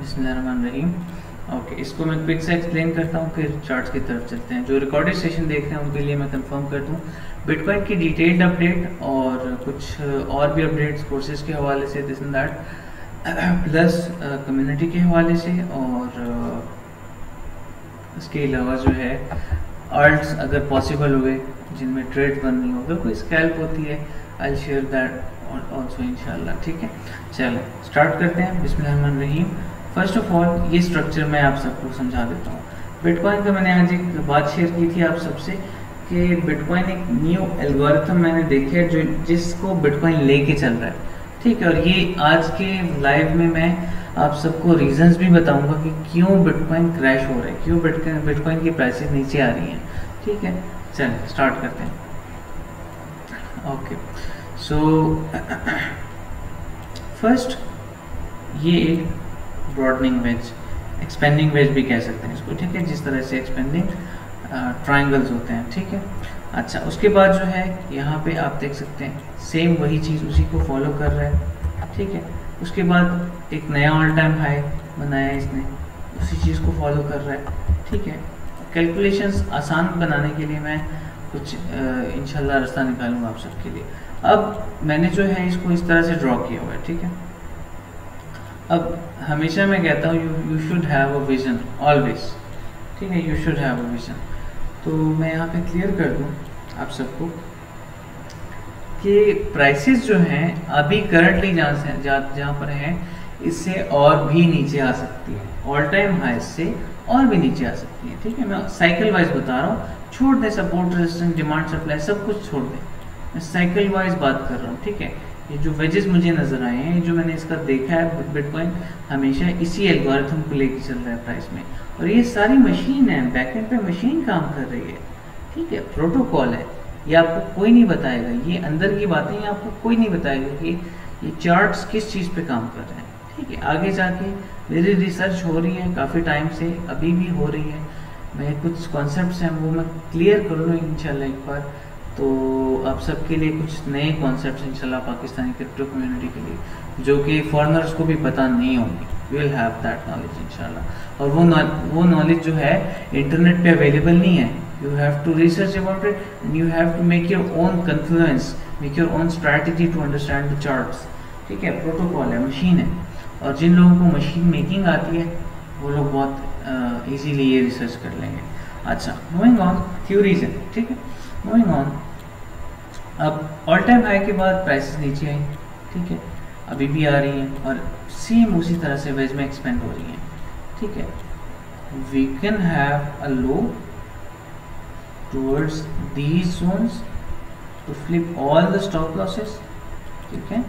बिस्मिल्लाहिर्रहमानिर्रहीम। ओके, इसको मैं क्विक से एक्सप्लेन करता हूँ, फिर चार्ट्स की तरफ चलते हैं। जो रिकॉर्डेड सेशन देख रहे हैं उनके लिए मैं कंफर्म कर दूँ, बिटकॉइन की डिटेल्ड अपडेट और कुछ और भी अपडेट्स कोर्सेज के हवाले से, this and that, plus community के हवाले से, और इसके अलावा जो है आर्ट्स अगर पॉसिबल हुए जिनमें ट्रेड बन रही हो, अगर कोई स्कैल्प होती है, I will share that also इंशाल्लाह। ठीक है, चलो स्टार्ट करते हैं। बिस्मिल्लाहिर्रहमानिर्रहीम। फर्स्ट ऑफ ऑल ये स्ट्रक्चर मैं आप सबको समझा देता हूँ। बिटकॉइन का मैंने आज एक बात शेयर की थी आप सबसे कि बिटकॉइन एक न्यू एल्गोरिथम मैंने देखा है जो जिसको बिटकॉइन लेके चल रहा है। ठीक है, और ये आज के लाइव में मैं आप सबको रीजंस भी बताऊंगा कि क्यों बिटकॉइन क्रैश हो रहा है, क्यों बिटकॉइन की प्राइसेस नीचे आ रही हैं। ठीक है, चलिए स्टार्ट करते हैं। ओके, सो फर्स्ट ये एक ब्रॉडनिंग वेज, एक्सपेंडिंग वेज भी कह सकते हैं इसको। ठीक है, जिस तरह से एक्सपेंडिंग ट्रायंगल्स होते हैं। ठीक है, अच्छा, उसके बाद जो है यहाँ पे आप देख सकते हैं सेम वही चीज़ उसी को फॉलो कर रहा है। ठीक है, उसके बाद एक नया ऑल टाइम हाई बनाया है इसने, उसी चीज़ को फॉलो कर रहा है। ठीक है, कैलकुलेशंस आसान बनाने के लिए मैं कुछ इंशाल्लाह रास्ता निकालूंगा आप सबके लिए। अब मैंने जो है इसको इस तरह से ड्रॉ किया हुआ है। ठीक है, अब हमेशा मैं कहता हूँ you should have a vision always. ठीक है, you should have a vision. तो मैं यहाँ पे क्लियर कर दूँ आप सबको कि प्राइसेस जो हैं अभी करंटली जहाँ पर हैं इससे और भी नीचे आ सकती है, ऑल टाइम हाई से और भी नीचे आ सकती है। ठीक है, मैं साइकिल वाइज बता रहा हूँ, छोड़ दें सपोर्ट रेजिस्टेंस डिमांड सप्लाई सब कुछ छोड़ दें, मैं साइकिल वाइज बात कर रहा हूँ। ठीक है, ये जो वेजेस मुझे नजर आए हैं, जो मैंने इसका देखा है, बिटकॉइन हमेशा इसी एल्गोरिथम को लेके चल रहा है प्राइस में, और ये सारी मशीन है, बैकएंड पे मशीन काम कर रही है। ठीक है, प्रोटोकॉल है, ये आपको कोई नहीं बताएगा, ये अंदर की बातें ये आपको कोई नहीं बताएगा कि ये चार्ट्स किस चीज़ पे काम कर रहे हैं। ठीक है, आगे जाके मेरी रिसर्च हो रही है काफ़ी टाइम से, अभी भी हो रही है, मैं कुछ कॉन्सेप्ट्स हैं वो मैं क्लियर कर लूँ इंशाल्लाह एक बार, तो आप सबके लिए कुछ नए कॉन्सेप्ट्स इंशाल्लाह पाकिस्तानी क्रिप्टो कम्युनिटी के लिए जो कि फॉरेनर्स को भी पता नहीं होंगे, we will have that knowledge इंशाल्लाह। और वो नॉलेज जो है इंटरनेट पे अवेलेबल नहीं है, you have to research about it and you have to make your own confluence, make your own strategy to understand the charts। ठीक है, प्रोटोकॉल है, मशीन है, और जिन लोगों को मशीन मेकिंग आती है वो लोग बहुत इजीली ये रिसर्च कर लेंगे। अच्छा, मूविंग ऑन, थ्योरीज है। ठीक है, मूविंग ऑन, अब ऑल टाइम हाई के बाद प्राइसेस नीचे आई। ठीक है, अभी भी आ रही हैं और सेम उसी तरह से वेज में एक्सपेंड हो रही हैं। ठीक है, we can have a low towards these zones to flip all the stop losses। ठीक है,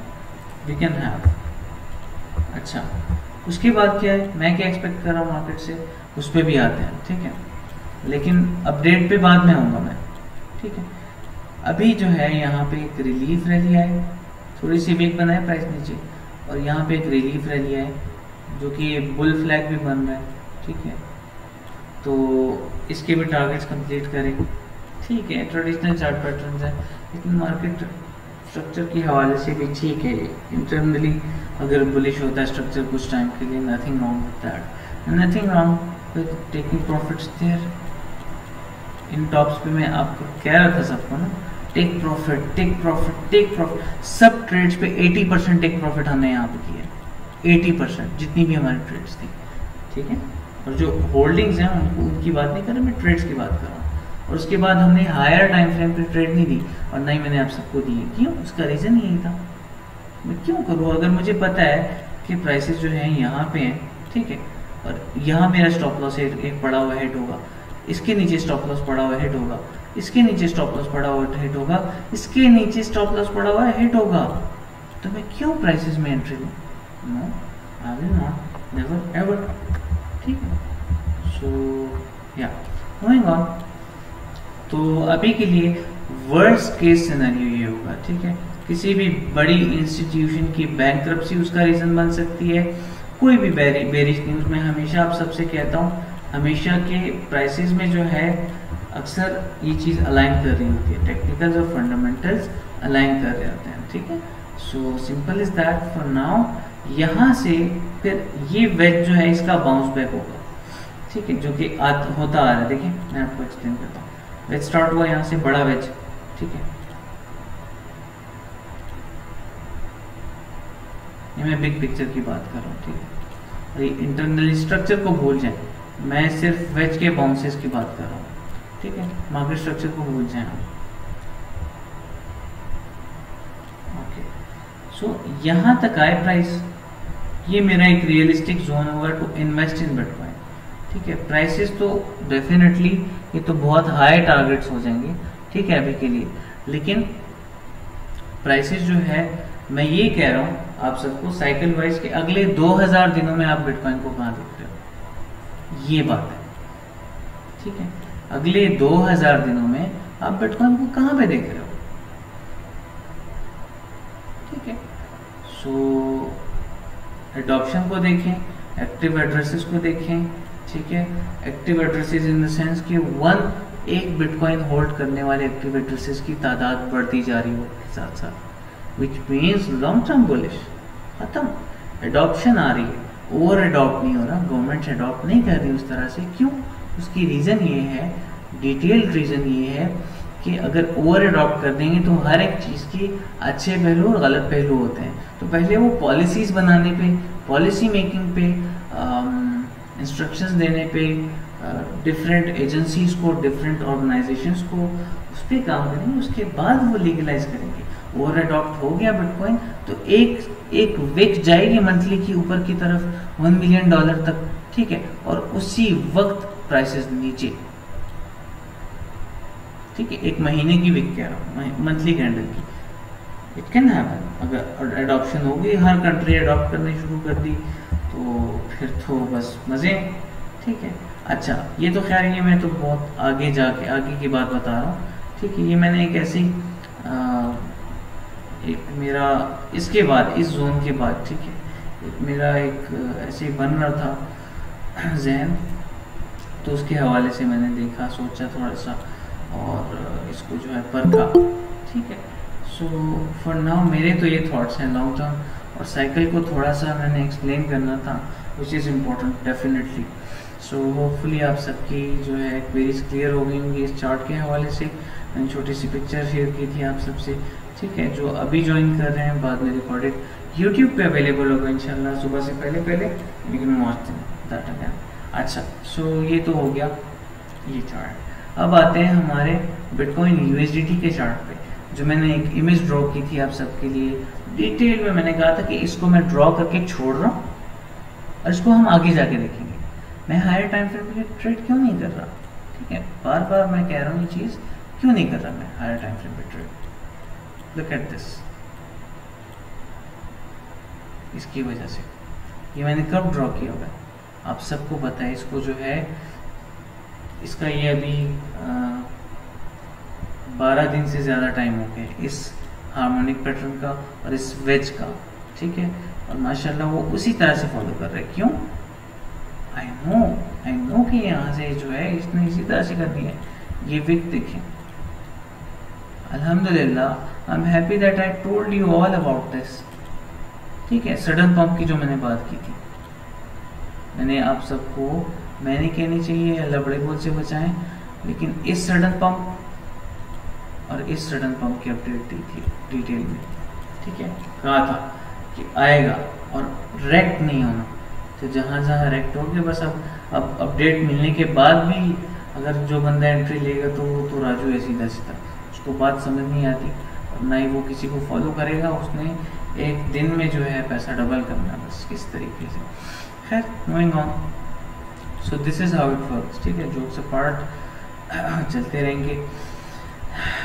we can have। अच्छा, उसके बाद क्या है, मैं क्या एक्सपेक्ट कर रहा हूँ मार्केट से, उस पर भी आते हैं। ठीक है, लेकिन अपडेट पे बाद में आऊँगा मैं। ठीक है, अभी जो है यहाँ पे एक रिलीफ रैली आए, थोड़ी सी वीक बनाए प्राइस नीचे, और यहाँ पे एक रिलीफ रैली आए जो कि बुल फ्लैग भी बन रहा है। ठीक है, तो इसके भी टारगेट्स कंप्लीट करेंगे। ठीक है, ट्रेडिशनल चार्ट पैटर्न्स है, लेकिन मार्केट स्ट्रक्चर के हवाले से भी ठीक है। इंटरनली अगर बुलिश होता है स्ट्रक्चर कुछ टाइम के लिए, nothing wrong with that, nothing wrong with taking profits there in tops पे। मैं आपको कह रहा था सबको ना, take profit, take profit, take profit. सब ट्रेड्स पे 80% टेक प्रॉफिट हमने यहाँ पे किया, 80% जितनी भी हमारी ट्रेड्स थी। ठीक है, और जो होल्डिंग्स हैं उनकी बात नहीं कर रहा, मैं ट्रेड्स की बात कर रहा हूँ। और उसके बाद हमने हायर टाइम फ्रेम पे ट्रेड नहीं दी, और नहीं मैंने आप सबको दी। क्यों? उसका रीज़न यही था, मैं क्यों करूँ अगर मुझे पता है कि प्राइसेस जो हैं यहाँ पे हैं। ठीक है, और यहाँ मेरा स्टॉप लॉस एक पड़ा हुआ हिट होगा, इसके नीचे स्टॉप लॉस पड़ा हुआ हिट होगा, इसके नीचे स्टॉप लॉस पड़ा हुआ हिट होगा, इसके नीचे स्टॉप लॉस पड़ा हुआ हिट होगा, तो मैं क्यों प्राइसेस में एंट्री लूँ? No, I will not, never ever. ठीक है, सो या मूविंग ऑन। तो अभी के लिए वर्स्ट केस सिनेरियो ये होगा। ठीक है, किसी भी बड़ी इंस्टीट्यूशन की बैंकरप्सी उसका रीजन बन सकती है, कोई भी बेरिश न्यूज। मैं हमेशा आप सबसे कहता हूँ, हमेशा के प्राइसेस में जो है अक्सर ये चीज़ अलाइन कर रही होती है, टेक्निकल्स और फंडामेंटल्स अलाइन कर रहे होते हैं। ठीक है, so simple is that for now. यहाँ से फिर ये वेज जो है इसका बाउंस बैक होगा, ठीक है, जो कि होता आ रहा है। देखिए मैं आपको एक्सप्लेन करता हूँ। वेज स्टार्ट हुआ यहाँ से, बड़ा वेज, ठीक है, ये मैं बिग पिक्चर की बात कर रहा हूँ, ठीक है, और ये इंटरनल स्ट्रक्चर को भूल जाए, मैं सिर्फ वेज के बाउंसेस की बात कर रहा हूँ, ठीक है, मार्केट स्ट्रक्चर को भूल जाए हम। ओके, सो यहाँ तक आए प्राइस, ये मेरा एक रियलिस्टिक जोन होगा टू इन्वेस्ट इन बिटकॉइन, ठीक है। प्राइसेस तो डेफिनेटली ये तो बहुत हाई टारगेट्स हो जाएंगे, ठीक है, अभी के लिए, लेकिन प्राइसेस जो है मैं ये कह रहा हूँ आप सबको साइकिल वाइज के अगले 2000 दिनों में आप बिटकॉइन को कहाँ देख रहे हो, ये बात है, ठीक है। अगले 2000 दिनों में आप बिटकॉइन को कहाँ पे देख रहे हो, ठीक है। सो एडॉप्शन को देखें, एक्टिव एड्रेसेस को देखें, ठीक है। Active addresses in the sense कि एक बिटकॉइन होल्ड करने वाले एक्टिव एड्रेसेस की तादाद बढ़ती जा रही है साथ साथ, which means long term bullish. खत्म, एडॉप्शन आ रही है, ओवर एडॉप्ट नहीं हो रहा, गवर्नमेंट एडॉप्ट नहीं कर रही उस तरह से। क्यों? उसकी रीज़न ये है, डिटेल्ड रीज़न ये है कि अगर ओवर एडॉप्ट कर देंगे तो हर एक चीज़ की अच्छे पहलू और गलत पहलू होते हैं। तो पहले वो पॉलिसीज़ बनाने पे, पॉलिसी मेकिंग पे, इंस्ट्रक्शंस देने पे, डिफरेंट एजेंसीज को, डिफरेंट ऑर्गेनाइजेशंस को उस पर काम करेंगे, उसके बाद वो लीगलाइज करेंगे। ओवर अडॉप्ट हो गया बिटकॉइन तो एक विक जाएगी मंथली की ऊपर की तरफ $1 मिलियन तक, ठीक है, और उसी वक्त प्राइसेस नीचे, ठीक है। एक महीने की विक कह रहा हूँ, मंथली कैंडल की, इट कैन हैपन। अगर एडॉप्शन होगी, हर कंट्री अडॉप्ट करनी शुरू कर दी तो फिर तो बस मज़े, ठीक है। अच्छा, ये तो खैर ये मैं तो बहुत आगे जाके आगे की बात बता रहा हूँ, ठीक है। ये मैंने एक ऐसी एक मेरा इसके बाद, इस जोन के बाद, ठीक है, एक मेरा एक ऐसे ही बन रहा था जहन, तो उसके हवाले से मैंने देखा, सोचा थोड़ा सा और इसको जो है परखा, ठीक है। सो फॉर नाउ मेरे तो ये थॉट्स हैं लॉन्ग टर्म, और साइकिल को थोड़ा सा मैंने एक्सप्लेन करना था, which is important definitely. So hopefully आप सबकी जो है क्वेरीज क्लियर हो गई होंगी इस चार्ट के हवाले से। मैंने छोटी सी पिक्चर शेयर की थी आप सबसे, ठीक है। जो अभी ज्वाइन कर रहे हैं, बाद में रिकॉर्डेड यूट्यूब पे अवेलेबल होगा इंशाल्लाह सुबह से पहले you can watch that again. अच्छा, सो ये तो हो गया ये चार्ट। अब आते हैं हमारे बिटकॉइन USDT के चार्ट पे, जो मैंने एक इमेज ड्रॉ की थी आप सबके लिए डिटेल में। मैंने कहा था कि इसको मैं ड्रॉ करके छोड़ रहा हूँ और इसको हम आगे जाके देखेंगे। मैं हायर टाइम फ्रेम पे ट्रेड क्यों नहीं कर रहा, ठीक है, बार बार मैं कह रहा हूँ ये चीज़ क्यों नहीं कर रहा मैं हायर टाइम फ्रेम पे ट्रेड। लुक एट दिस, इसकी वजह से ये मैंने कब ड्रॉ किया होगा आप सबको पता है। इसको जो है इसका ये अभी 12 दिन से ज़्यादा टाइम हो गया इस हार्मोनिक पैटर्न का और इस वेज का, ठीक है, और माशाल्लाह वो उसी तरह से फॉलो कर रहे हैं। क्यों? आई नो कि यहाँ से जो है इसने इसी तरह से कर दिया है। ये विक देखें, अल्हम्दुलिल्लाह, I am happy that I told you all about this, ठीक है। सडन पंप की जो मैंने बात की थी, मैंने आप सबको, मैंने कहनी चाहिए अल्लाह बड़े बोल से बचाएं, लेकिन इस सडन पंप और इस सडन पंप की अपडेट दी थी डिटेल में, ठीक है। कहा था कि आएगा और रेक्ट नहीं होना, तो जहाँ जहाँ रेक्ट हो गया बस अब अपडेट मिलने के बाद भी अगर जो बंदा एंट्री लेगा तो वो तो राजू है सीधा सीधा, उसको बात समझ नहीं आती और ना ही वो किसी को फॉलो करेगा। उसने एक दिन में जो है पैसा डबल करना, बस किस तरीके से। खैर, moving on, so this is how it works, ठीक है। जोक्स अपार्ट चलते रहेंगे।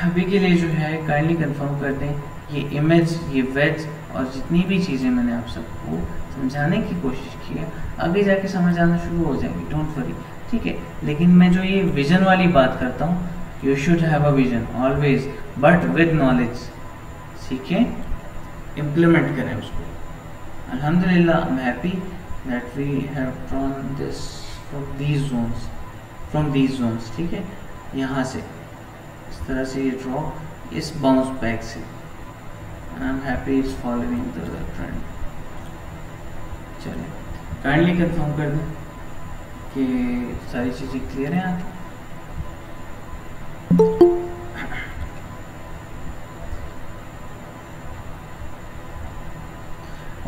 अभी के लिए जो है काइंडली कंफर्म कर दें ये इमेज, ये वेज और जितनी भी चीज़ें मैंने आप सबको समझाने की कोशिश की है, आगे जाके समझ आना शुरू हो जाएगी, डोंट वरी, ठीक है। लेकिन मैं जो ये विजन वाली बात करता हूँ, you should have a vision always, but with knowledge. सीखें, इम्प्लीमेंट करें उसको। अल्हम्दुलिल्लाह, I am happy that we have drawn this from these zones, ठीक है। यहाँ से इस तरह से ये ड्रॉ, इस बाउंस बैक से, आई am happy it's following the trend. चलिए काइंडली कंफर्म कर दें कि सारी चीज़ें क्लियर हैं आपकी।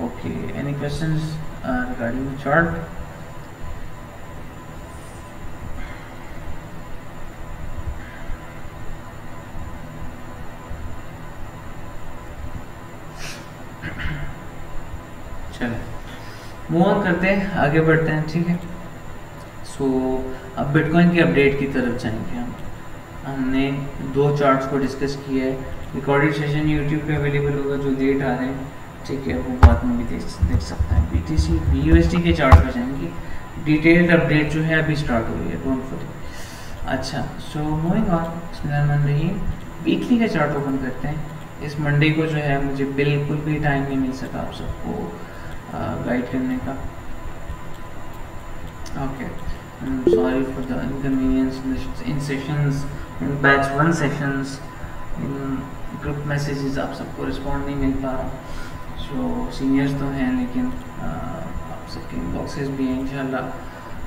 Okay, any questions regarding the chart? चलिए मूव ऑन करते हैं, आगे बढ़ते हैं, ठीक है। सो अब बिटकॉइन की अपडेट की तरफ जाएंगे हम। हमने दो चार्ट्स को डिस्कस किया है, रिकॉर्डेड सेशन यूट्यूब पे अवेलेबल होगा, जो डेट आ रहे हैं, ठीक है, वो बाद में भी देख सकते हैं। BTC BUSD के चार्ट पर जाएंगे, डिटेल्ड अपडेट जो है अभी स्टार्ट हुई है, डोंट फॉरगेट। अच्छा, सो मूविंग ऑन, बिस्मिल्लाहिर्रहमानिर्रहीम। वीकली का चार्ट ओपन करते हैं। इस मंडे को जो है मुझे बिल्कुल भी टाइम नहीं मिल सका आप सबको गाइड करने का। Okay, sorry for the inconvenience in sessions, in batch 1 sessions, in group messages आप सबको रिस्पॉन्ड नहीं मिल पा रहा। सो सीनियर्स तो हैं लेकिन आप सबके इनबॉक्सेस भी हैं, इंशाल्लाह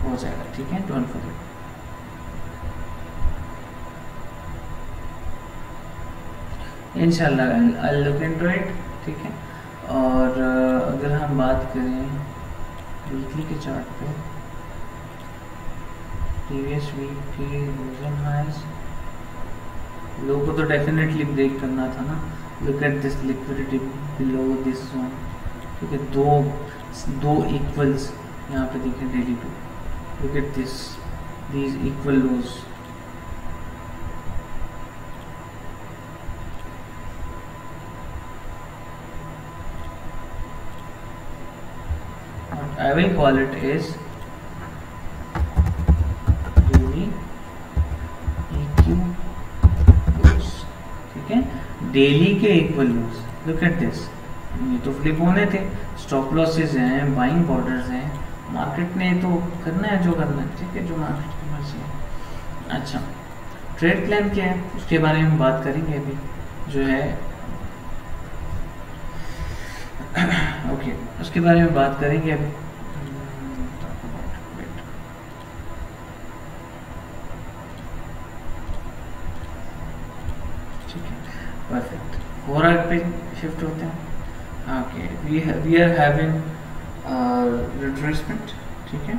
हो जाएगा, ठीक है, डोंट फॉरगेट। इंशाल्लाह आई लुक इनटू इट, ठीक है। और अगर हम बात करें वीकली के चार्ट पे, प्रीवियस वीक की रीजन हाइज लो को तो डेफिनेटली ब्रेक करना था ना। Look at this liquidity below this zone, ठीक है, दो इक्वल्स यहाँ पे देखें डेली पे, look at this, these equal lows. I will call it is daily EQ lows, ठीक है, डेली के equal lows. Look at this, ये तो फ्लिप होने थे, स्टॉप लॉसेस हैं, बाइंग बॉर्डर्स हैं, मार्केट ने तो करना है जो करना है, ठीक है, जो मार्केट की मर्जी है। अच्छा, ट्रेड प्लान क्या है उसके बारे में बात करेंगे अभी, जो है ओके, उसके बारे में बात करेंगे अभी। परफेक्ट, 4 आवर पे शिफ्ट होते हैं। Okay, we are having retracement, ठीक है।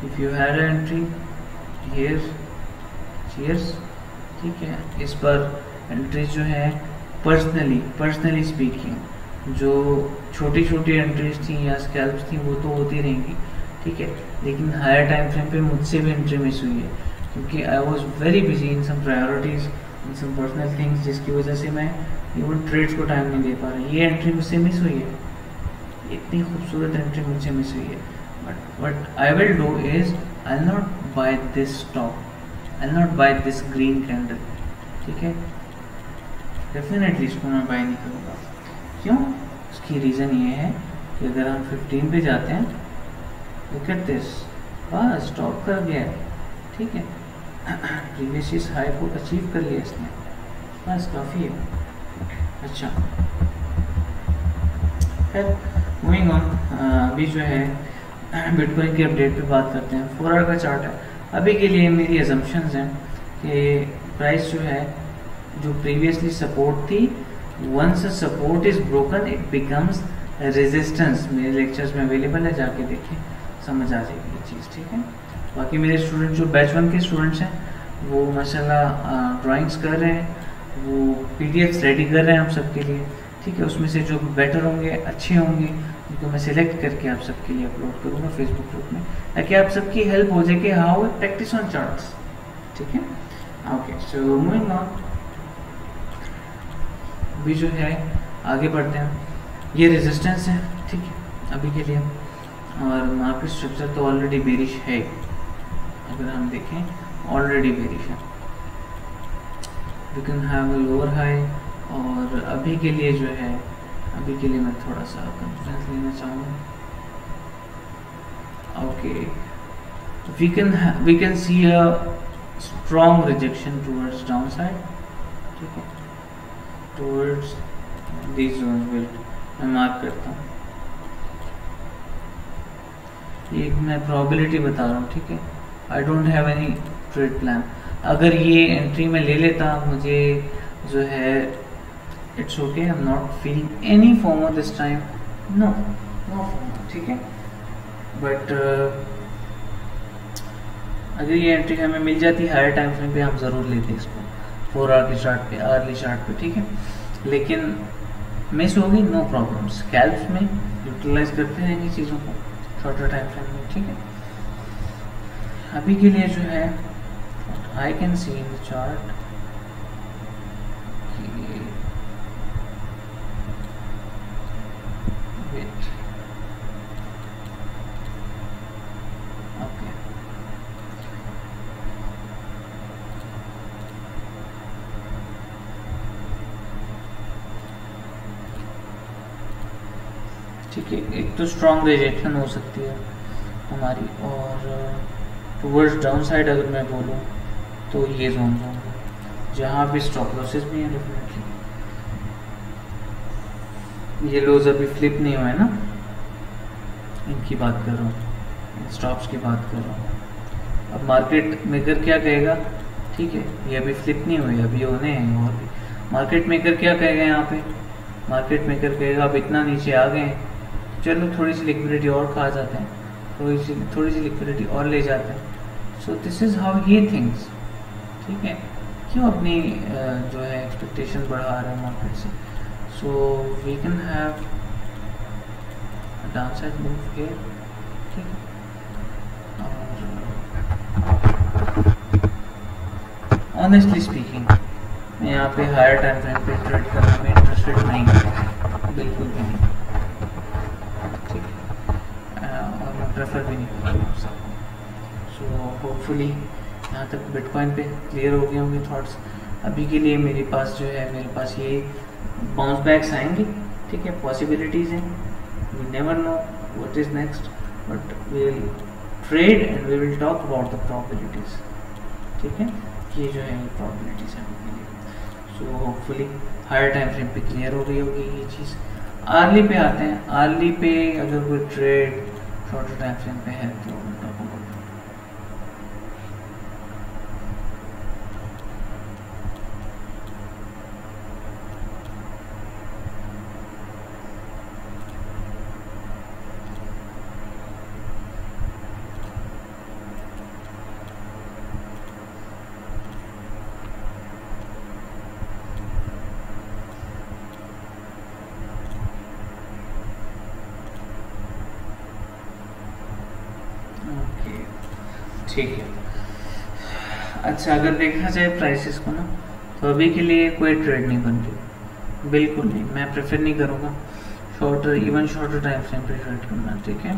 If you had entry here, cheers, ठीक है। इस पर एंट्रीज जो है पर्सनली स्पीकिंग, जो छोटी छोटी एंट्रीज थी या स्कैल्प्स थी वो तो होती रहेंगी, ठीक है, लेकिन हायर टाइम फ्रेम पे मुझसे भी एंट्री मिस हुई है, क्योंकि I was very busy in some priorities, some personal things, जिसकी वजह से मैं इवन ट्रेड्स को टाइम नहीं दे पा रहा। ये एंट्री मुझसे मिस हुई है, इतनी खूबसूरत एंट्री मुझसे मिस हुई है, but what I will do is I will not buy this stock, I will not buy this green candle, ठीक है, डेफिनेटली इसको मैं बाय नहीं करूँगा। क्यों? उसकी रीज़न ये है कि अगर हम 15 पे जाते हैं, look at this, bus stop कर गया है, ठीक है, प्रीवियस हाई को अचीव कर लिया इसने, बस काफ़ी है। अच्छा, खैर मूविंग ऑन, अभी जो है बिटकॉइन के अपडेट पे बात करते हैं। 4 आवर का चार्ट है। अभी के लिए मेरी अजम्पशंस हैं कि प्राइस जो है, जो प्रीवियसली सपोर्ट थी, once support is broken it becomes resistance. मेरे लेक्चर्स में अवेलेबल है, जाके देखें, समझ आ जाएगी ये चीज़, ठीक है। बाकी मेरे स्टूडेंट जो बैच 1 के स्टूडेंट्स हैं वो माशाल्लाह ड्राइंग्स कर रहे हैं, वो PDFs रेडी कर रहे हैं आप सबके लिए, ठीक है। उसमें से जो बेटर होंगे, अच्छे होंगे, उनको मैं सिलेक्ट करके आप सबके लिए अपलोड करूँगा फेसबुक ग्रुप में, ताकि आप सबकी हेल्प हो जाए कि हाउ प्रैक्टिस ऑन चार्ट्स, ठीक है। ओके, सो मूविंग ऑन, अभी जो है आगे बढ़ते हैं। ये रेजिस्टेंस है, ठीक है, अभी के लिए, और मार्केट स्ट्रक्चर तो ऑलरेडी बेरिश है, अगर हम देखें ऑलरेडी बेरिश है। We can have a lower high, और अभी के लिए जो है, अभी के लिए मैं थोड़ा सा कॉन्फिडेंस लेना चाहूँगा। Okay, we can see a strong rejection towards down side, ठीक है, टूवर्ड्स दिस जोन। वेट मैं मार्क करता हूँ, एक मैं प्रोबेबिलिटी बता रहा हूँ, ठीक है। I don't have any trade plan. अगर ये एंट्री में ले लेता, मुझे जो है it's okay, I am not feeling any FOMO this time, no FOMO, ठीक है। बट अगर ये एंट्री हमें मिल जाती हायर टाइम फ्रेम पे, हम ज़रूर लेते इसको 4 आवर के चार्ट पे, अर्ली चार्ट पे, ठीक है। लेकिन मिस होगी, नो प्रॉब्लम, स्कैल्प्स में यूटिलाइज करते रहेंगे चीज़ों को शॉर्टर टाइम फ्रेम में, ठीक है। अभी के लिए जो है I can see in the chart okay, ठीक है। एक तो स्ट्रॉन्ग रिजेक्शन हो सकती है हमारी, और टूवर्ड्स डाउन साइड अगर मैं बोलूँ तो ये जोन होंगे जहाँ पे स्टॉप लॉसेस भी हैं डेफिनेटली। ये लोज अभी फ्लिप नहीं हुए ना, इनकी बात कर रहा हूँ, स्टॉप्स की बात कर रहा हूँ। अब मार्केट मेकर क्या कहेगा, ठीक है, ये अभी फ्लिप नहीं हुए, अभी होने हैं। और भी मार्केट मेकर क्या कहेगा यहाँ पे, मार्केट मेकर कहेगा अब इतना नीचे आ गए हैं, चलो थोड़ी सी लिक्विडिटी और खा जाते हैं, थोड़ी सी लिक्विडिटी और ले जाते हैं। सो this is how he thinks, ठीक है। क्यों अपनी जो है एक्सपेक्टेशन बढ़ा रहे हैं मार्केट से। So we can have downside move here, ठीक है। और ऑनेस्टली स्पीकिंग मैं यहाँ पे हायर टाइम फ्रेम पे ट्रेड करने में इंटरेस्टेड नहीं हूँ, बिल्कुल भी नहीं, ठीक है। और मैं प्रेफर भी नहीं करूँगा। सो होपफुली यहाँ तक बिटकॉइन पे क्लियर हो गए होंगे थॉट्स। अभी के लिए मेरे पास जो है, मेरे पास ये बाउंस बैक्स आएंगे, ठीक है, पॉसिबिलिटीज़ हैं, we never know what is next, but we will trade and we will talk about the probabilities, ठीक है। ये जो है प्रोबेबिलिटीज़ हैं अभी के लिए। So hopefully higher time frame पे क्लियर हो गई होगी ये चीज़। आर्ली पे आते हैं। आर्ली पे अगर कोई ट्रेड शॉर्टर टाइम फ्रेम पे है तो ठीक है। अच्छा, अगर देखा जाए प्राइसेस को ना, तो अभी के लिए कोई ट्रेड नहीं बन रही, बिल्कुल नहीं। मैं प्रेफर नहीं करूँगा shorter, even shorter time frame पे ट्रेड करना, ठीक है।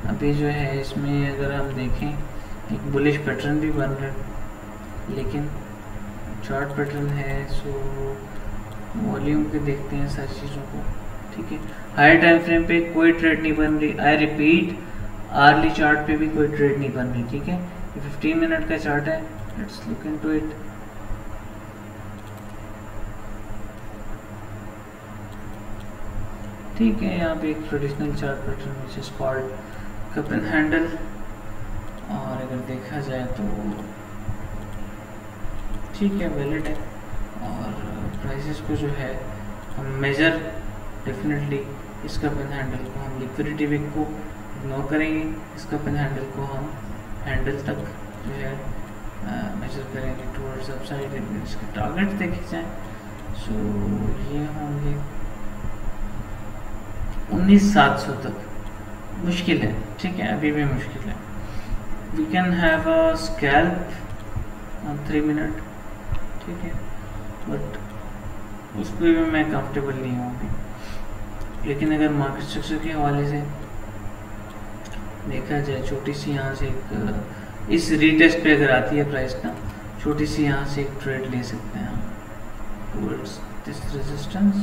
अभी जो है इसमें अगर हम देखें, एक बुलिश पैटर्न भी बन रहा है, लेकिन चार्ट पैटर्न है, सो वॉल्यूम के देखते हैं सारी चीज़ों को, ठीक है। हायर टाइम फ्रेम पे कोई ट्रेड नहीं बन रही, आई रिपीट, आर्ली चार्ट पे भी कोई ट्रेड नहीं बन रही, ठीक है। ये 15 मिनट का चार्ट है, लेट्स लुक इनटू इट। ठीक है, यहाँ पे एक traditional chart pattern which is called cup and handle, और अगर देखा जाए तो ठीक है, वैलिड है। और प्राइसेस को जो है हम मेजर डेफिनेटली इस कप एंड हैंडल को, हम लिक्विडिटी विक को इग्नोर करेंगे, इस कप एंड हैंडल को हम हैंडल तक जो है मेजर करेंगे टूवर्ड्स अपसाइड। इसके टारगेट देखे जाएं, सो ये होंगे 19,700 तक, मुश्किल है, ठीक है, अभी भी मुश्किल है। We can have a scalp on 3 minute, ठीक है, बट उस पर भी मैं कंफर्टेबल नहीं हूँ अभी। लेकिन अगर मार्केट स्ट्रक्चर के हवाले से देखा जाए, छोटी सी यहाँ से एक इस रीटेस्ट पे अगर आती है प्राइस ना, छोटी सी यहाँ से एक ट्रेड ले सकते हैं हम towards this resistance.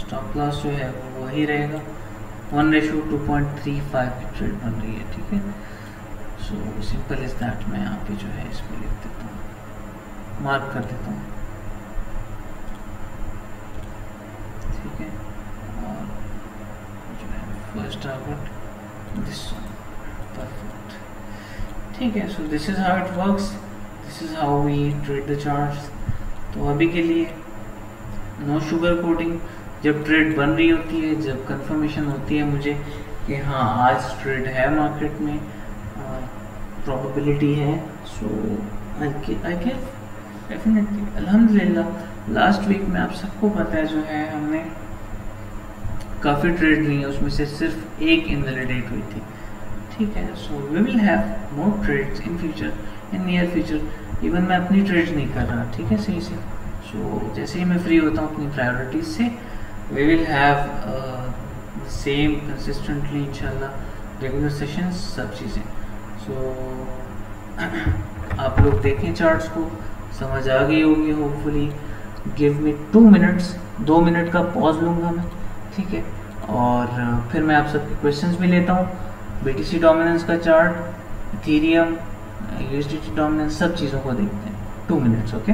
Stop loss जो है वो वही रहेगा, 1:2.35 की ट्रेड बन रही है, ठीक है। So simple is that. मैं यहाँ पे जो है इसमें लिख देता हूँ, मार्क कर देता हूँ, ठीक है। और जो है फर्स्ट टारगेट दिस परफेक्ट, ठीक है। So this is how it works, this is how we trade the charts. तो अभी के लिए नो शुगर कोटिंग। जब ट्रेड बन रही होती है, जब कंफर्मेशन होती है मुझे कि हाँ आज ट्रेड है मार्केट में, प्रोबेबिलिटी है, सो आई गेट डेफिनेटली अल्हम्दुलिल्लाह। लास्ट वीक में आप सबको पता है जो है हमने काफ़ी ट्रेड ली है, उसमें से सिर्फ एक इनवैलिडेट हुई थी, ठीक है। So we will have more trades in future, in near future. Even मैं अपनी ट्रेड्स नहीं कर रहा, ठीक है, सही से। सो जैसे ही मैं फ्री होता हूँ अपनी प्रायोरिटीज से, we will have same consistently इंशाल्लाह रेगुलर सेशंस, सब चीज़ें। सो आप लोग देखें चार्ट्स को, समझ आ गई होगी hopefully. Give me 2 minutes, 2 minute का पॉज लूँगा मैं, ठीक है, और फिर मैं आप सबके क्वेश्चंस भी लेता हूँ। बीटीसी डोमिनेंस का चार्ट, इथेरियम, यूएसडीटी डोमिनेंस, सब चीज़ों को देखते हैं। 2 minutes, okay.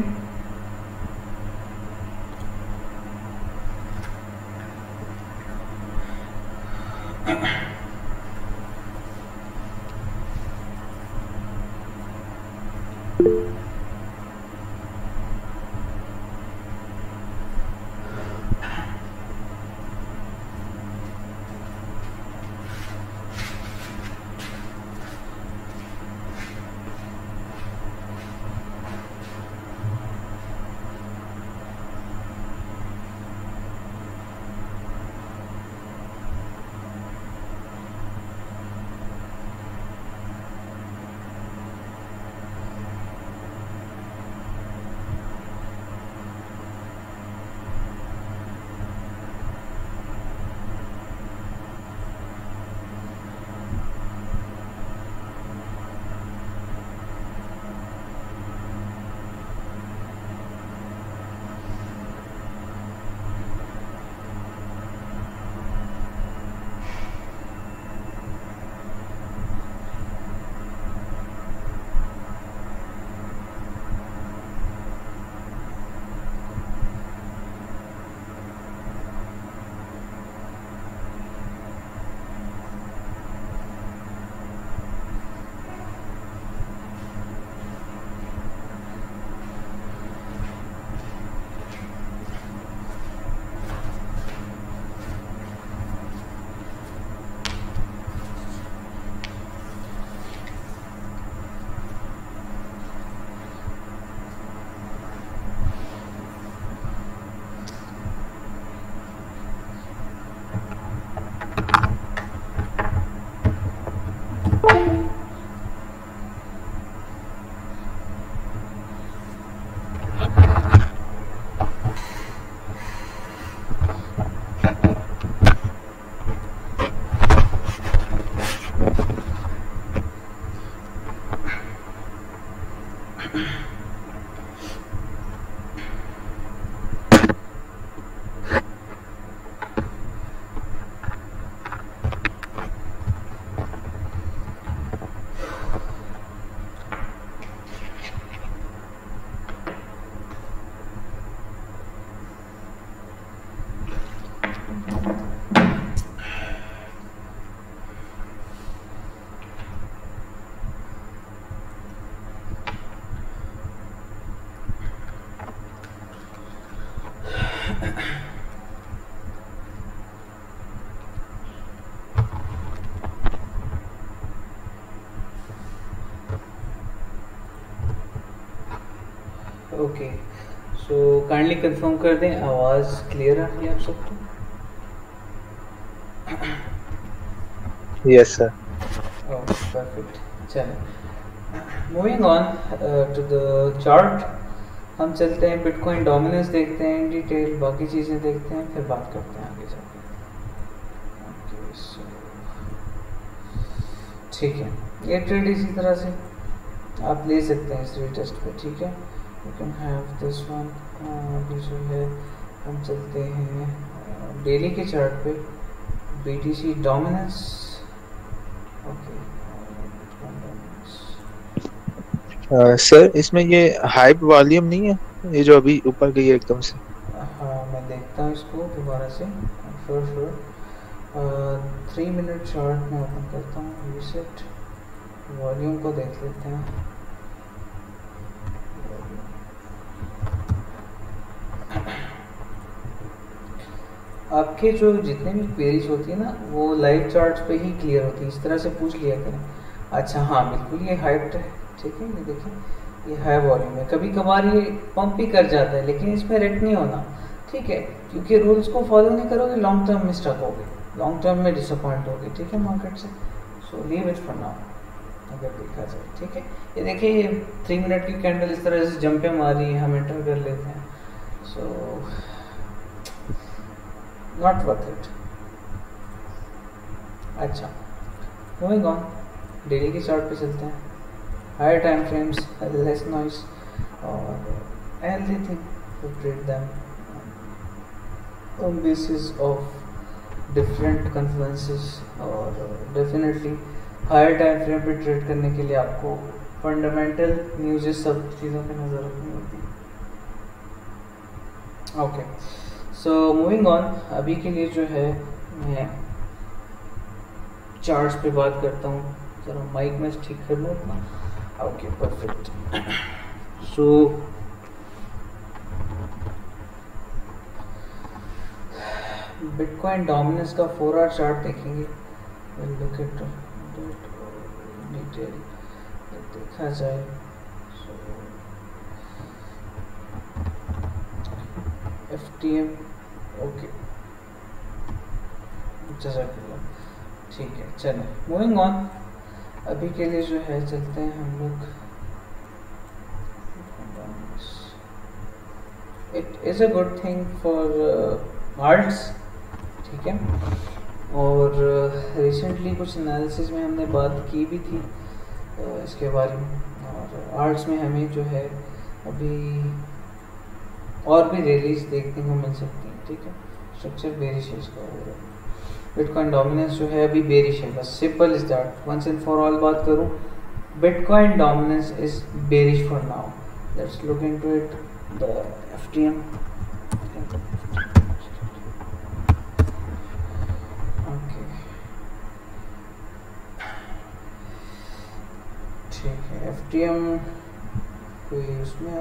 Okay, so kindly confirm कर दें आवाज़ क्लियर आ रही है आप सबको? Yes sir. परफेक्ट। चलें, moving on to the chart. हम चलते हैं बिटकॉइन डोमिनेंस देखते हैं इन डिटेल, बाकी चीज़ें देखते हैं, फिर बात करते हैं आगे जाके। ओके, सो ठीक है, ये ट्रेड इसी तरह से आप ले सकते हैं इस रीटेस्ट पे, ठीक है। You can have this one. अभी जो है हम चलते हैं डेली के चार्ट पे, बीटीसी डोमिनेंस। ओके सर इसमें ये हाइप वॉल्यूम नहीं है, ये जो अभी ऊपर गई है एकदम से? हाँ, मैं देखता हूँ इसको दोबारा से। श्योर 3 मिनट चार्ट में ओपन करता हूँ, रीसेट। वॉल्यूम को देख लेते हैं। आपके जो जितने भी क्वेरीज होती है ना वो लाइव चार्ट्स पे ही क्लियर होती है, इस तरह से पूछ लिया करें। अच्छा हाँ बिल्कुल, ये हाइट है, ठीक है, ये देखिए ये हाई वॉल्यूम है। कभी कभार ये पंप भी कर जाता है, लेकिन इसमें रेट नहीं होना, ठीक है, क्योंकि रूल्स को फॉलो नहीं करोगे लॉन्ग टर्म में स्टक होगे, लॉन्ग टर्म में डिसअपॉइंट होगे, ठीक है, मार्केट से। So leave it for now अगर देखा जाए, ठीक है। ये देखिए ये 3 मिनट की कैंडल इस तरह से जंपे मारी है, हम एंटर कर लेते हैं। So not worth it. अच्छा मूविंग ऑन, डेली के चार्ट पे चलते हैं। Higher time frames, less noise और healthy thing to trade them on basis of different confluences, और डेफिनेटली हायर टाइम फ्रेम पे ट्रेड करने के लिए आपको फंडामेंटल न्यूज़ सब चीज़ों पे नज़र रखनी होती है। ओके सो मूविंग ऑन, अभी के लिए जो है मैं चार्ट्स पे बात करता हूँ। ज़रा माइक में ठीक कर लो अपना। Okay perfect. So bitcoin dominance का 4 आवर चार्ट देखेंगे, विल लुक एट डिटेल देखा जाए। एफटीएम ओके जज़ाकल्लाह, ठीक है, चलें मूविंग ऑन। अभी के लिए जो है चलते हैं हम लोग। It is a good thing for arts, ठीक है, और रिसेंटली कुछ एनालिसिस में हमने बात की भी थी इसके बारे में। और आर्ट्स में हमें जो है अभी और भी रैलीज देखने को मिल सकती हैं, ठीक है। स्ट्रक्चर बेरिश है इसका, बिटकॉइन डोमिनेंस जो है अभी बेरिश है, बस simple is that. Once and for all बात करूँ, bitcoin dominance is bearish for now. Let's look into it, the FTM. ठीक है, एफटीएम कोई उसमें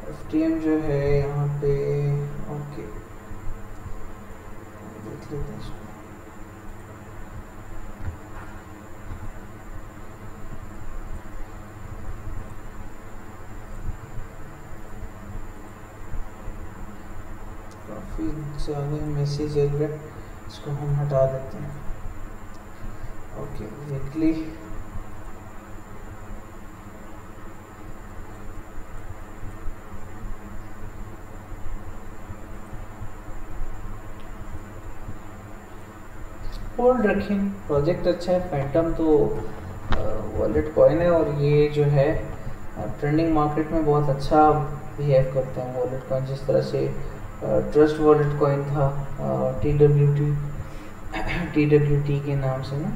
एफटीएम जो है यहाँ पे, ओके देख लेते हैं इसको। काफ़ी ज़्यादा मैसेज है, इसको हम हटा देते हैं। ओके वीकली होल्ड रखें, प्रोजेक्ट अच्छा है। फैंटम तो वॉलेट कॉइन है और ये जो है ट्रेंडिंग मार्केट में बहुत अच्छा बिहेव करते हैं वॉलेट कॉइन, जिस तरह से ट्रस्ट वॉलेट कॉइन था TWT के नाम से ना,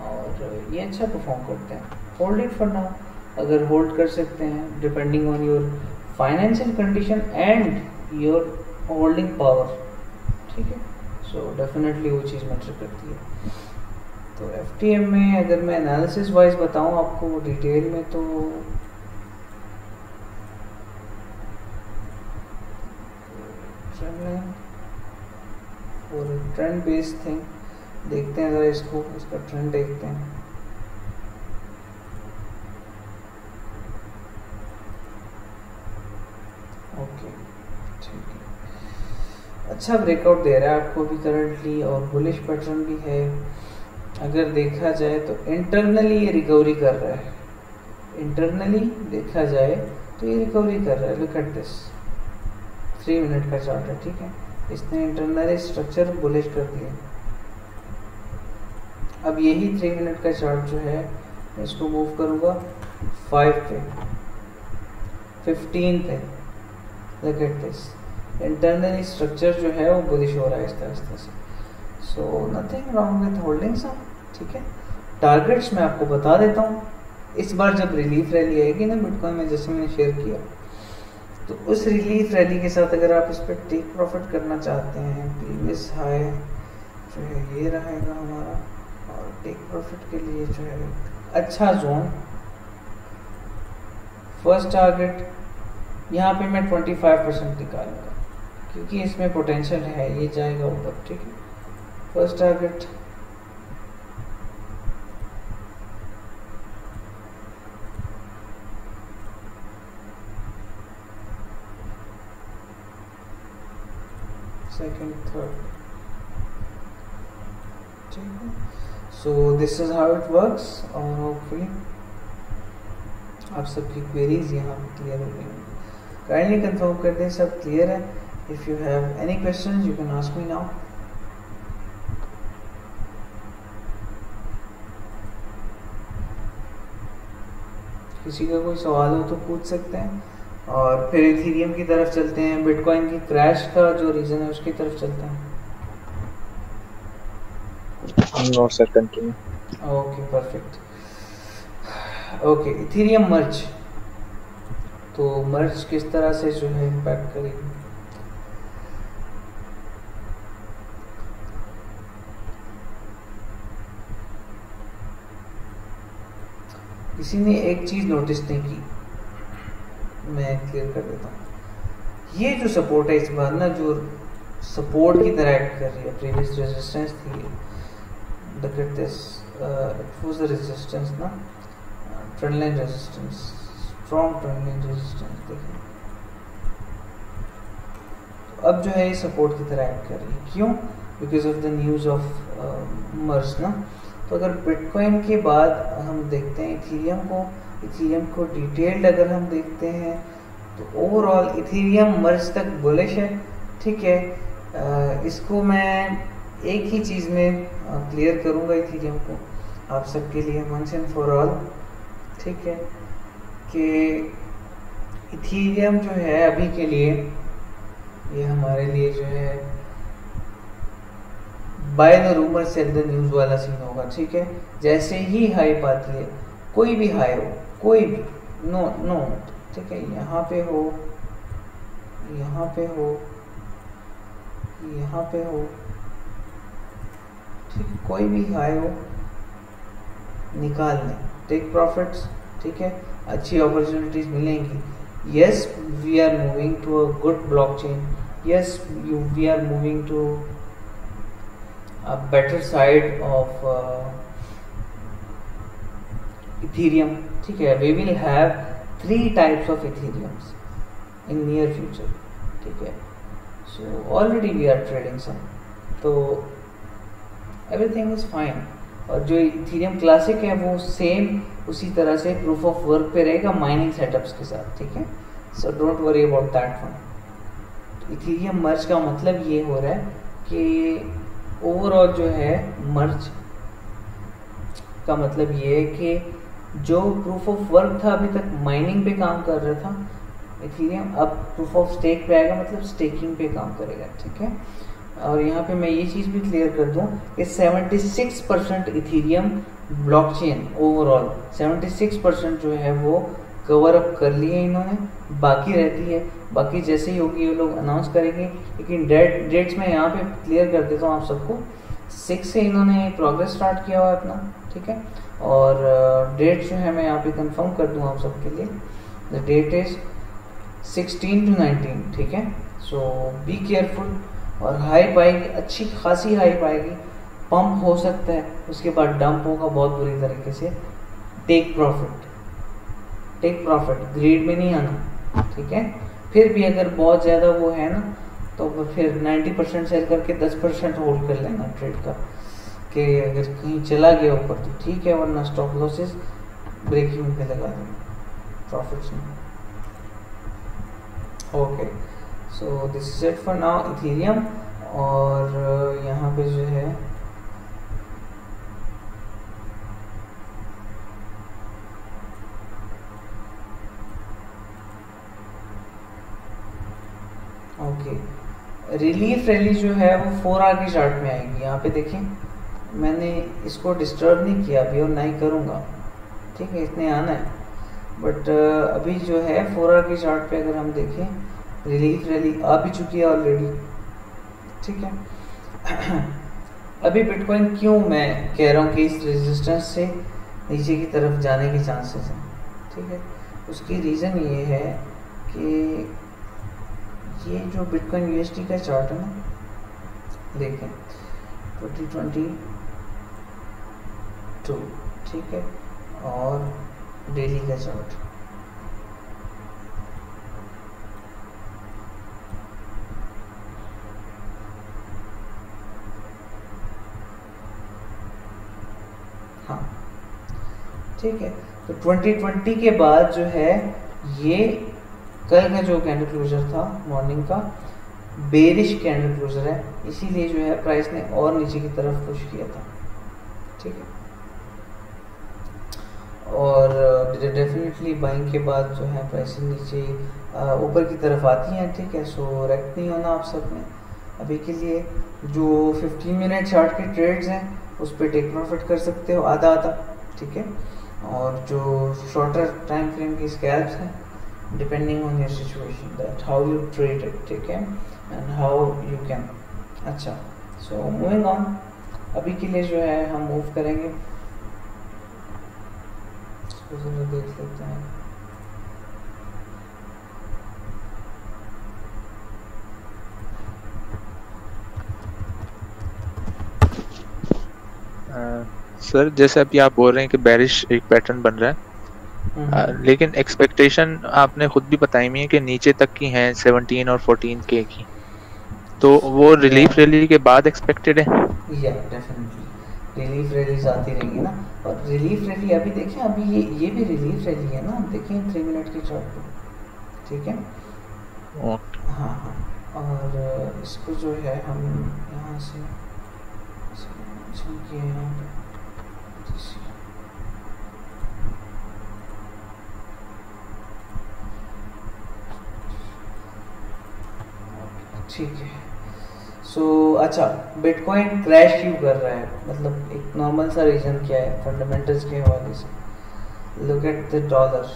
और ये अच्छा परफॉर्म करते हैं। होल्ड इट फॉर नाउ, अगर होल्ड कर सकते हैं depending on your financial condition and your holding power, ठीक है। सो डेफिनेटली वो चीज़ मैटर करती है। तो एफटीएम में अगर मैं एनालिसिस वाइज बताऊं आपको डिटेल में, तो और ट्रेंड बेस्ड थिंग देखते हैं, ज़रा इसको, इसका ट्रेंड देखते हैं। ओके ठीक है, अच्छा ब्रेकआउट दे रहा है आपको भी करंटली, और बुलिश पैटर्न भी है। अगर देखा जाए तो इंटरनली ये रिकवरी कर रहा है, इंटरनली देखा जाए तो ये रिकवरी कर रहा है। लुक एट दिस, 3 मिनट का चार्ट है, ठीक है। इसने इंटरनली स्ट्रक्चर बुलिश कर दिया। अब यही 3 मिनट का चार्ट जो है, मैं इसको मूव करूँगा 5 पे, 15 पे। Look at this, internally structure जो है वो बुलिश हो रहा है इस तरह से। So nothing wrong with holding some, ठीक है। टारगेट्स मैं आपको बता देता हूँ। इस बार जब रिलीफ रैली आएगी ना बिटकॉइन में, जैसे मैंने शेयर किया, तो उस रिलीफ रैली के साथ अगर आप इस पर टेक प्रॉफिट करना चाहते हैं, प्रीवियस हाई जो है ये रहेगा हमारा और टेक प्रॉफिट के लिए जो है अच्छा जोन, फर्स्ट टारगेट यहाँ पे मैं 25% निकालूंगा क्योंकि इसमें पोटेंशियल है, ये जाएगा ऊपर, ठीक है। फर्स्ट टारगेट सेकंड, थर्ड, ठीक है। So this is how it works और होपफुली आप सबकी क्वेरीज यहाँ पे क्लियर हो गई। काइंडली कंफर्म कर दें सब क्लियर है। If you have any questions you can ask me now. किसी का कोई सवाल हो तो पूछ सकते हैं और फिर इथेरियम की तरफ चलते हैं, बिटकॉइन की क्रैश का जो रीजन है उसकी तरफ चलते हैं। No sir, continue. Okay perfect. Okay, Ethereum merge, तो मर्ज किस तरह से जो है इम्पैक्ट करेगी। किसी ने एक चीज नोटिस नहीं की, मैं क्लियर कर देता हूँ। ये जो सपोर्ट है इस बार ना, जो सपोर्ट की तरह एक्ट कर रही है, प्रीवियस रेजिस्टेंस थी, look at this, it was a resistance ना, trend line resistance, strong trend line resistance, देखिए तो अब जो है ये सपोर्ट की तरह एक्ट कर रही है। क्यों? Because of the news of merge ना। तो अगर बिटकॉइन के बाद हम देखते हैं इथेरियम को डिटेल्ड अगर हम देखते हैं तो ओवरऑल इथेरियम मर्ज तक बुलिश है, ठीक है। इसको मैं एक ही चीज़ में क्लियर करूँगा इथेरियम को आप सबके लिए वंस एंड फॉर ऑल, ठीक है, कि इथेरियम जो है अभी के लिए ये हमारे लिए जो है by the rumour cell the news वाला सीन होगा, ठीक है। जैसे ही हाइप आती है, कोई भी हाई हो, कोई भी, नो, ठीक है, यहाँ पे हो, यहाँ पे हो, यहाँ पे हो, ठीक, कोई भी हाई हो निकाल लें, टेक प्रॉफिट्स, ठीक है, अच्छी अपॉर्चुनिटीज मिलेंगी। Yes we are moving to a good blockchain, yes we are moving to a better side of Ethereum, ठीक है। we will have 3 types of Ethereums in near future, ठीक है। so already we are trading some, तो everything is fine। और जो Ethereum classic है वो same उसी तरह से प्रूफ ऑफ वर्क पे रहेगा माइनिंग सेटअप्स के साथ, ठीक है। so don't worry about that one। Ethereum मर्ज का मतलब ये हो रहा है कि ओवरऑल जो है मर्ज का मतलब ये है कि जो प्रूफ ऑफ वर्क था अभी तक माइनिंग पे काम कर रहा था इथेरियम, अब प्रूफ ऑफ स्टेक पे आएगा, मतलब स्टेकिंग पे काम करेगा, ठीक है। और यहाँ पे मैं ये चीज़ भी क्लियर कर दूँ कि 76% इथेरियम ब्लॉकचेन ओवरऑल 76% जो है वो कवर अप कर लिए इन्होंने, बाकी रहती है, बाकी जैसे ही होगी ये लोग अनाउंस करेंगे। लेकिन डेट्स में यहाँ पे क्लियर कर देता हूँ आप सबको, 6 से इन्होंने प्रोग्रेस स्टार्ट किया हुआ है अपना, ठीक है। और डेट जो है मैं यहाँ पे कंफर्म कर दूँ आप सबके लिए, द डेट इज 16 to 19, ठीक है। सो बी केयरफुल। और हाइप आएगी, अच्छी खासी हाइप आएगी, पंप हो सकता है, उसके बाद डंप होगा बहुत बुरी तरीके से। टेक प्रॉफिट ग्रेड में नहीं आना, ठीक है। फिर भी अगर बहुत ज़्यादा वो है ना तो फिर 90% सेल करके 10% होल्ड कर लेना ट्रेड का, कि अगर कहीं चला गया ऊपर तो ठीक है, वरना स्टॉप लॉसेस ब्रेक इवन पे लगा देना प्रॉफिट्स में। Okay, so this is it for now Ethereum. और यहाँ पे जो है रिलीफ रैली जो है वो 4 आवर की चार्ट में आएगी। यहाँ पे देखें, मैंने इसको डिस्टर्ब नहीं किया अभी और ना ही करूँगा, ठीक है, इतने आना है। बट अभी जो है 4 आवर की चार्ट पे अगर हम देखें, रिलीफ रैली आ भी चुकी है ऑलरेडी, ठीक है। अभी बिटकॉइन क्यों मैं कह रहा हूँ कि इस रेजिस्टेंस से नीचे की तरफ जाने के चांसेस हैं, ठीक है, उसकी रीज़न ये है कि ये जो बिटकॉइन यूएसडी का चार्ट है ना, देखें 2022, ठीक है, और डेली का चार्ट, हाँ ठीक है। तो 2020 के बाद जो है ये कल का जो कैंडल क्लोजर था मॉर्निंग का बेरिश कैंडल क्लोजर है, इसीलिए जो है प्राइस ने और नीचे की तरफ पुश किया था, ठीक है, और डेफिनेटली बाइंग के बाद जो है प्राइसिंग नीचे ऊपर की तरफ आती हैं, ठीक है। सो रेक्ट नहीं होना आप सब ने अभी के लिए। जो 15 मिनट चार्ट के ट्रेड्स हैं उस पर टेक प्रॉफिट कर सकते हो आधा आधा, ठीक है, और जो शॉर्टर टाइम फ्रेम की स्कैल्प्स हैं depending on your situation that how you trade it, ठीक है, एंड हाउ यू कैन। अच्छा, सो मूविंग ऑन, अभी के लिए जो है हम मूव करेंगे, इसको जरा देख लेते हैं। सर जैसे अभी आप बोल रहे हैं कि बेरिश एक पैटर्न बन रहा है, लेकिन एक्सपेक्टेशन आपने खुद भी बताई हुई है कि नीचे तक की हैं 17 और 14 के की, तो वो रिलीफ रैली के बाद एक्सपेक्टेड है? या डेफिनेटली रिलीफ रैलीज आती रहेंगी ना, और रिलीफ रैली अभी देखें, अभी ये भी रिलीफ रैली है ना, देखें 3 मिनट की चार्ट पे, ठीक है, हाँ हाँ, और इसको जो है हम यहाँ से किए यहाँ पे, ठीक है। सो अच्छा, बिटकॉइन क्रैश क्यों कर रहा है, मतलब एक नॉर्मल सा रीजन क्या है फंडामेंटल्स के हवाले से। Look at the dollar,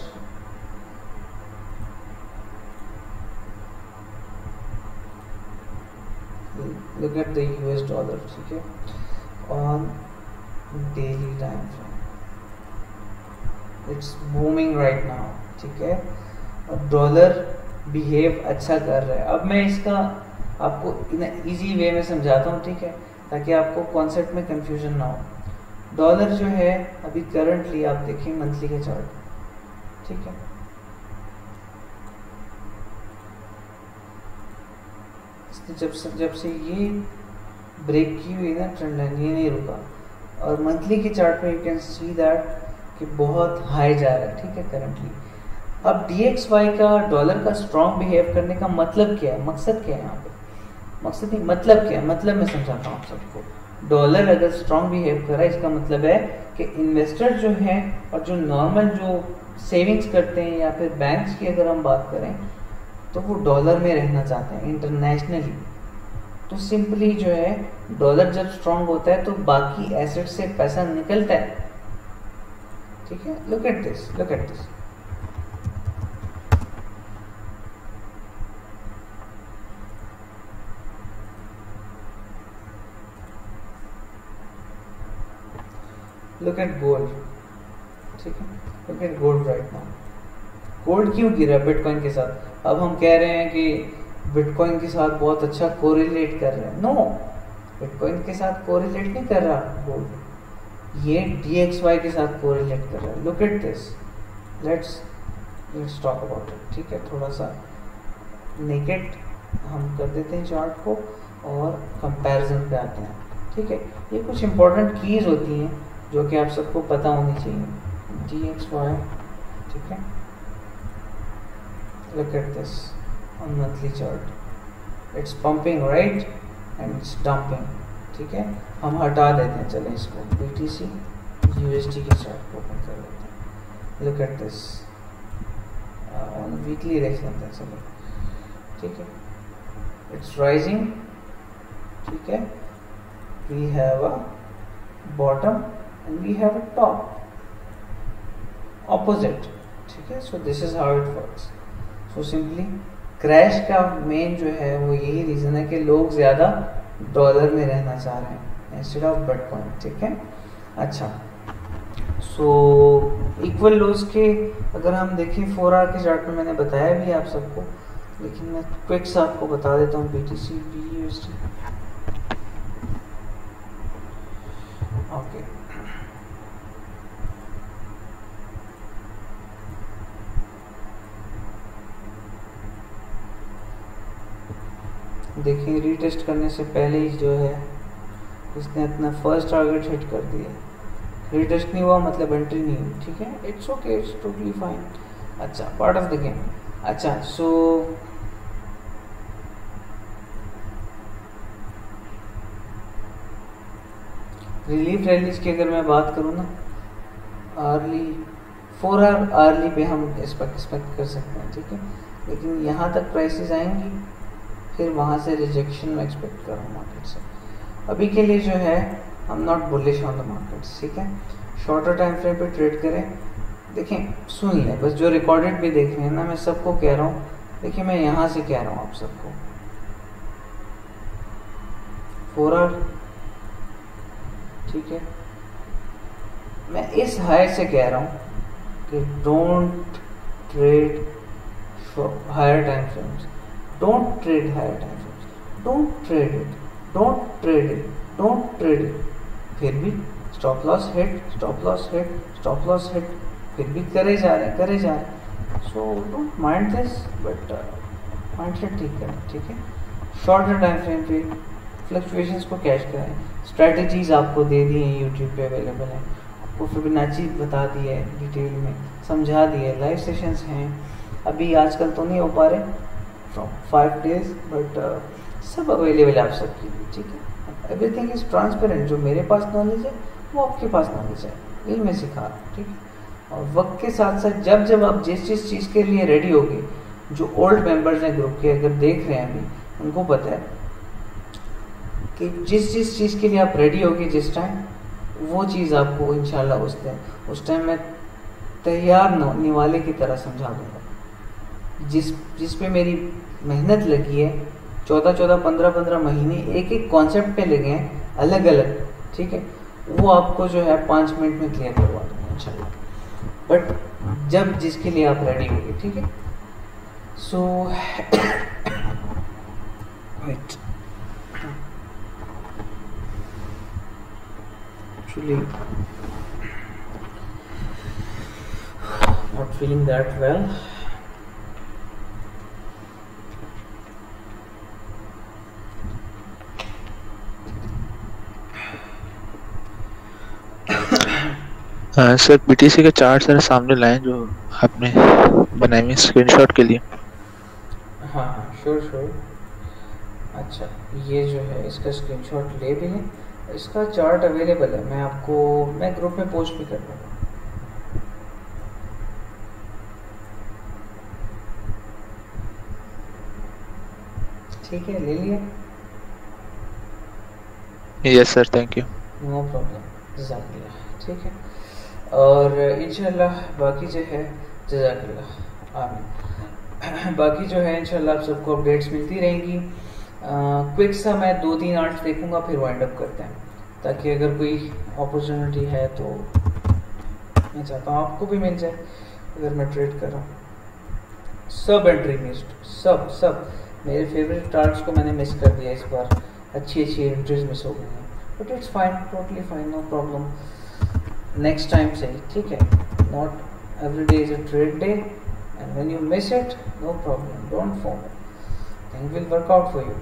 look at the US dollar, ठीक है, on daily time frame, it's booming right now, ठीक है, और डॉलर बिहेव अच्छा कर रहा है। अब मैं इसका आपको इजी वे में समझाता हूँ, ठीक है, ताकि आपको कॉन्सेप्ट में कंफ्यूजन ना हो। डॉलर जो है अभी करंटली आप देखिए मंथली का चार्ट, ठीक है, जब से ये ब्रेक की हुई ना ट्रेंड लाइन, ये नहीं रुका, और मंथली के चार्ट में यू कैन सी दैट कि बहुत हाई जा रहा है, ठीक है, करंटली। अब DXY का डॉलर का स्ट्रॉन्ग बिहेव करने का मतलब क्या है, मकसद क्या है यहाँ पे, मकसद नहीं, मतलब क्या है, मतलब मैं समझाता हूँ आप सबको। डॉलर अगर स्ट्रॉन्ग बिहेव कर रहा है इसका मतलब है कि इन्वेस्टर जो हैं और जो नॉर्मल जो सेविंग्स करते हैं या फिर बैंक्स की अगर हम बात करें तो वो डॉलर में रहना चाहते हैं इंटरनेशनली। तो सिंपली जो है डॉलर जब स्ट्रांग होता है तो बाकी एसेट से पैसा निकलता है, ठीक है। Look at this, look at this, look at gold, ठीक है, look at gold right now. Gold क्यों गिरा बिटकॉइन के साथ? अब हम कह रहे हैं कि बिटकॉइन के साथ बहुत अच्छा कोरिलेट कर रहा है। नो, बिटकॉइन के साथ कोरिलेट नहीं कर रहा गोल्ड, ये DXY के साथ कोरिलेट कर रहा है। Look at this, let's talk about it, ठीक है। थोड़ा सा नेकेड हम कर देते हैं चार्ट को और कंपैरिजन पे आते हैं, ठीक है। ये कुछ इंपॉर्टेंट कीज होती हैं जो कि आप सबको पता होनी चाहिए। DXY, ठीक है, look at this on monthly chart, it's pumping right and it's dumping, ठीक है। हम हटा देते हैं, चलें इसको BTC USD के चार्ट को ओपन कर लेते हैं। look at this on weekly देख लेते हैं, चलो, ठीक है। it's rising, ठीक है, we have a bottom and we have a top opposite, ठीक है। so this is how it works। So simply crash का मेन जो है वो यही रीज़न है कि लोग ज़्यादा डॉलर में रहना चाह रहे हैं, इंस्टेड ऑफ बिटकॉइन, ठीक है। अच्छा, सो इक्वल लॉस के अगर हम देखें 4 आवर के चार्ट में मैंने बताया भी आप सबको, लेकिन मैं क्विक सा आपको बता देता हूँ BTC BUSD। ओके, देखिए रीटेस्ट करने से पहले ही जो है इसने अपना फर्स्ट टारगेट हिट कर दिया। रीटेस्ट नहीं हुआ मतलब एंट्री नहीं हुई, ठीक है, it's okay, it's totally fine. अच्छा, पार्ट ऑफ द गेम। अच्छा, सो रिलीफ रैलीज की अगर मैं बात करूँ ना, अर्ली 4 आवर अर्ली पे हम एक्सपेक्ट कर सकते हैं, ठीक है, लेकिन यहाँ तक प्राइसेस आएंगी, फिर वहाँ से रिजेक्शन में एक्सपेक्ट कर रहा हूँ मार्केट से। अभी के लिए जो है हम not bullish on the market, ठीक है। शॉर्टर टाइम फ्रेम पे ट्रेड करें। देखें, सुन लें, बस जो रिकॉर्डेड भी देख रहे हैं ना, मैं सबको कह रहा हूँ, देखिए मैं यहाँ से कह रहा हूँ आप सबको 4 आवर, ठीक है, मैं इस हाई से कह रहा हूँ कि don't trade higher time frames, don't trade higher time frames, don't trade it, don't trade it, don't trade it. फिर भी stop loss hit, stop loss hit, stop loss hit, फिर भी करे जा रहे हैं। So don't mind this, but mindset ठीक करें, ठीक है। शॉर्टर टाइम फ्रेम पे फ्लक्चुएशंस को कैश कराएं। स्ट्रैटेजीज आपको दे दी हैं, यूट्यूब पे अवेलेबल हैं, आपको फिबोनाची बता दी है, डिटेल में समझा दी है, लाइव सेशंस हैं। अभी आजकल तो नहीं हो पा रहे फ्रॉम 5 days, बट सब अवेलेबल है आप सबके लिए, ठीक है। Everything is transparent. जो मेरे पास नॉलेज है वो आपके पास नॉलेज है, यही मैं सिखा रहा हूँ, ठीक है। और वक्त के साथ साथ जब जब आप जिस चीज़ के लिए रेडी होगे, जो ओल्ड मेंबर्स हैं ग्रुप के अगर देख रहे हैं अभी, उनको पता है कि जिस चीज़ के लिए आप रेडी होगे जिस टाइम, वो चीज़ आपको इंशाल्लाह उस टाइम मैं तैयार निवाले की तरह समझा दूंगा। जिस पे मेरी मेहनत लगी है, 15 महीने एक कॉन्सेप्ट पे लगे हैं अलग अलग, ठीक है, वो आपको जो है 5 मिनट में क्लियर करवा दूंगा इंशाल्लाह। बट जब जिसके लिए आप रेडी होगे, ठीक है। So wait, actually not feeling that well. Sir BTC के चार्ट सर सामने लाएं जो आपने बनाए हुए स्क्रीनशॉट के लिए। हाँ, श्योर। अच्छा, ये जो है इसका स्क्रीनशॉट ले भी लें, इसका चार्ट अवेलेबल है, मैं ग्रुप में पोस्ट भी कर दूँगा। ठीक है, ले लिया? Yes sir, thank you. No problem, जज़ाकल्लाह, ठीक है। और इंशाल्लाह बाकी जो है, जज़ाकल्लाह, आमीन। बाकी जो है इंशाल्लाह आप सबको अपडेट्स मिलती रहेंगी। क्विक सा मैं 2-3 आर्ट्स देखूंगा, फिर वाइंड अप करते हैं, ताकि अगर कोई अपॉर्चुनिटी है तो मैं चाहता हूँ आपको भी मिल जाए। अगर मैं ट्रेड कर रहा हूँ, सब एंट्री मिस्ड, सब मेरे फेवरेट टार्ट्स को मैंने मिस कर दिया इस बार, अच्छी एंट्रीज मिस हो गई हैं, but it's fine, totally fine, no problem. Next time से, ठीक है, not every day is a trade day, and when you miss it, no problem, don't follow, thing will work out for you.